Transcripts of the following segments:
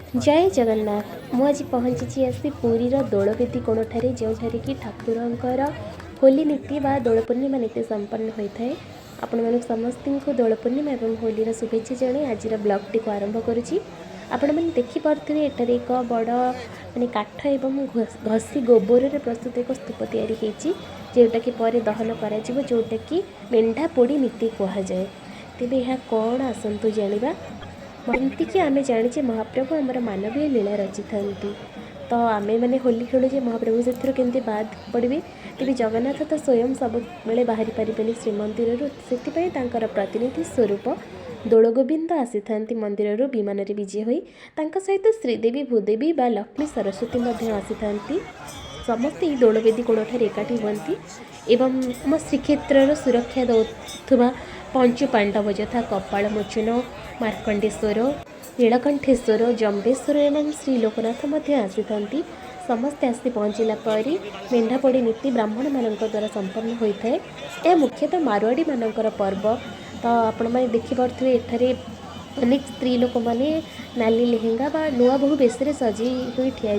जय जगन्नाथ। मु आज पहुँची आसी पुरीर दोलवेदी कोणठारे जोठारे कि ठाकुरंकर होली नीति बा दोल पूर्णिमा नीति संपन्न होता है। आपण मानक समस्त को दोल पूर्णिमा एवं होलीर शुभेच्छा जणाई आज ब्लॉग टी आरंभ करुच्ची। आपण मैंने देखिपे एठार एक बड़ माने काठ एवं घसी गोबर प्रस्तुत एक स्तूप या जोटा कि पर दहन कर जोटा कि मेंढा पोड़ी नीति कहुए। तेबे यह कौन आसतु जाना एमती कि आम जाचे महाप्रभु आमर मानवीय लीला रचि था। तो आम मैंने होली खेलुचे महाप्रभु से केमती बाद पड़े तेज जगन्नाथ तो स्वयं सब बेले बाहरी पारे श्रीमंदिर से प्रतिनिधि स्वरूप दोल गोविंद आसी था मंदिर विमान विजय होता सहित श्रीदेवी भूदेवी बा लक्ष्मी सरस्वती आसी था। समस्त ये दोलवेदी कोणठार एकाठी हुई एवं आम श्रीक्षेत्र सुरक्षा दौथुवा पंचु पांडव यथा कपाल मोचन मार्कंडेश्वर नीलकंठेश्वर जम्बेश्वर एवं श्री लोकनाथ आसी था। समस्ते आसी पहुँचला पर मेंढापोड़ी नीति ब्राह्मण मान द्वारा संपन्न होता है। यह मुख्यतः मारवाड़ी मानकर पर्व। तो आपण मैंने देखिपे एठारे अनेक स्त्री लोक मैंने नाली लेहेंगा बा नुआ बहु बेस सजी हुई ठिया।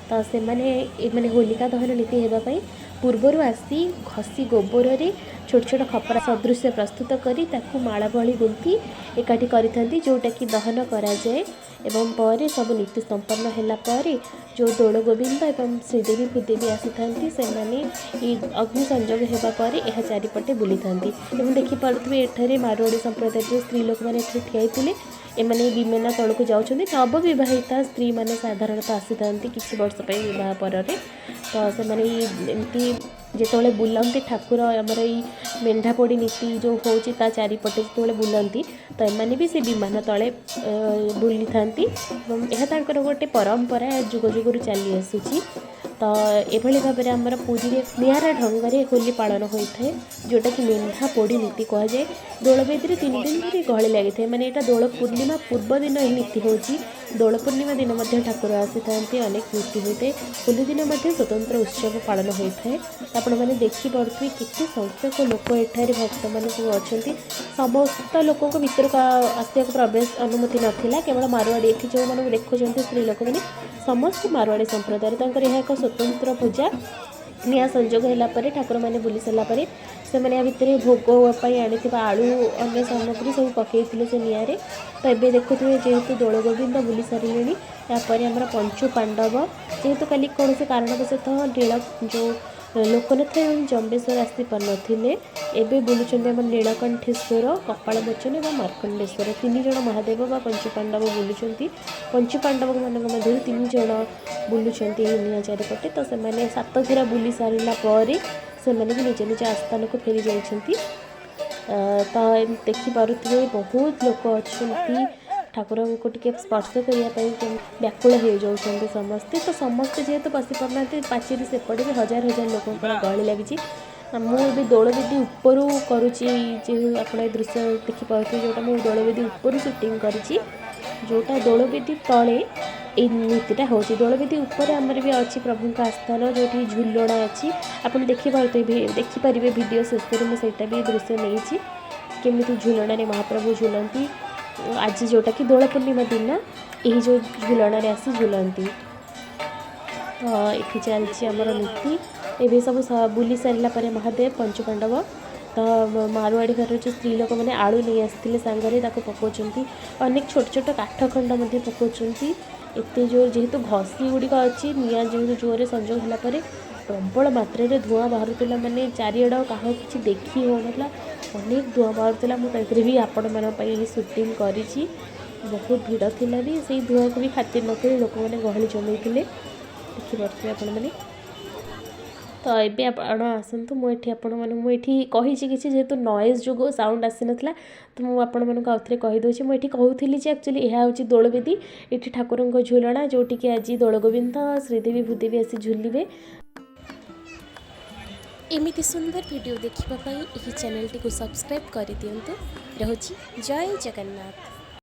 तो से मैंने होलिका दहन नीति होगापाई पूर्वर आसी घसी गोबर छोट छोट खपरा सदृश प्रस्तुत करी ताकू माला भली गुंथी एकाठी करिथांती जोटा कि दहन कराए एवं पर सब नीति संपन्न होला पर जो दोल गोविंद एवं श्रीदेवी भूदेवी आसी थांती से माने अग्नि संजोग होगा पर यह चारिपटे बुली थांती। एवं देखि पारुथबे एठारे मारवाड़ी संप्रदाय स्त्री लोक मैंने ठिया होते एमाने विमेना तलक जाउछन्ती। नवविवाहिता स्त्री मैंने साधारणतः आसी थांती किछि वर्ष पे विवाह पर तो से माने एमती जिते बुलांती ठाकुर आमर ये मेंढापोड़ी नीति जो होची ता चारिपटे जो बुलांती तो एमाने भी से विमान तले बुली थांती। यह तांकर गोटे परंपरा जुग जुगुरु चली आसुची। तो एभली भाव में आमर पुरी में निरा ढंग से होली पालन होता है जोटा कि मेंढा पोड़ी नीति कहुए। दोलवेदी 3 दिन धरी गहली लगी था माने यहाँ दोल पूर्णिमा पूर्व दिन यह नीति होची। दोल पूर्णिमा दिन ठाकुर आसी था अनेक नीति होते होली दिन स्वतंत्र उत्सव पालन होता है। आपण मैंने देखिपे केते संख्यक लोक एठारे भक्त मान अच्छा समस्त लोकों भर का आसवा प्रवेश अनुमति नाला केवल मारवाड़ी ये जो मैंने देखुं स्त्री लोक मैंने समस्त मारवाड़ी संप्रदाय यह एक स्वतंत्र पूजा निया संजोग होगापर ठाकुर मैंने बुली सारापर से मैंने भितर भोगपाई आनी आलू अन्य सामग्री सब पकई से निआरे। तो ये देखुए जेहेतु दोल गोविंद बुली सारे यापर आम पंचु पांडव जेहेतु कल कौन से कारणवशतः नील जो लोकनाथ एवं जम्बेश्वर आसी पार एवं बुलूँ आम नीलकंठेश्वर कपाल मोचन और मार्कंडेश्वर 3 जण महादेव बा पंचुपांडव बुलूँ। पंचुपांडव मान 3 जण बुलूँ निया चारिपटे। तो से 7 घुरा बुली सारापर से भी निज निज आस्थान को फेरी जाइछन्ति। तो देखिपे बहुत लोक अच्छा ठाकुर को टे स्पर्श करने व्याकुल हो जाती समस्ते। तो समस्ते जेहेतु बसी पारना पाचेरी सेपटे भी हजार हजार लोक गहली लगी। मुझे दोलवेदी उपर करुच्ची आप दृश्य देखिपे जोटा मुझे दोलवेदी उपर सुटिंग करी जोटा दोलवेदी तले ये नीतिटा हो दोलवेदी उपर आमर भी अच्छी प्रभु का आस्थान जो झुलना अच्छी आप देखिपारे वीडियो शेष में मुझे भी दृश्य नहीं केमी झुलना महाप्रभु झुलती आज जोटा कि दोल पूर्णिमा दिन यही जो झुलना आसी झुलती। तो ये चलती आमर नीति ये सब बुली सारापर महादेव पंचुपांडव तो मारवाड़ी घर जो स्त्री लोक मैंने आलू नहीं आसते सांगरे पकाउं अनेक छोट छोट काठ खंड पकाउं एत जो जेहेतु घसी गुड़िक अच्छी निआ जो जोरे संजोग होगापर प्रबल मात्रा धूआं बाहर माने चारिड़ क्या कि देखी होना अनेक धूआं बाहर मुझे भी आपण मानी सुटिंग करी बहुत भिड़ थिला भी से धूआं को भी खातिर नक लोक मैंने गहली जमैते देखिपे आपण मैंने। तो ये आसतु मुझे आपठी कही जेहेतु नॉइज जो साउंड आसी नाला तो मुझे आउे कहीदे मुझे कहूली एक्चुअली यह हूँ दोलवेदी ये ठाकुर झुलना जोटि कि आज दोल गोविंद श्रीदेवी भूदेवी आसी झुलिबे। एमिति सुंदर वीडियो देखिबा पई एही चैनल टी को सब्सक्राइब कर दियंतु। रहुछि जय जगन्नाथ।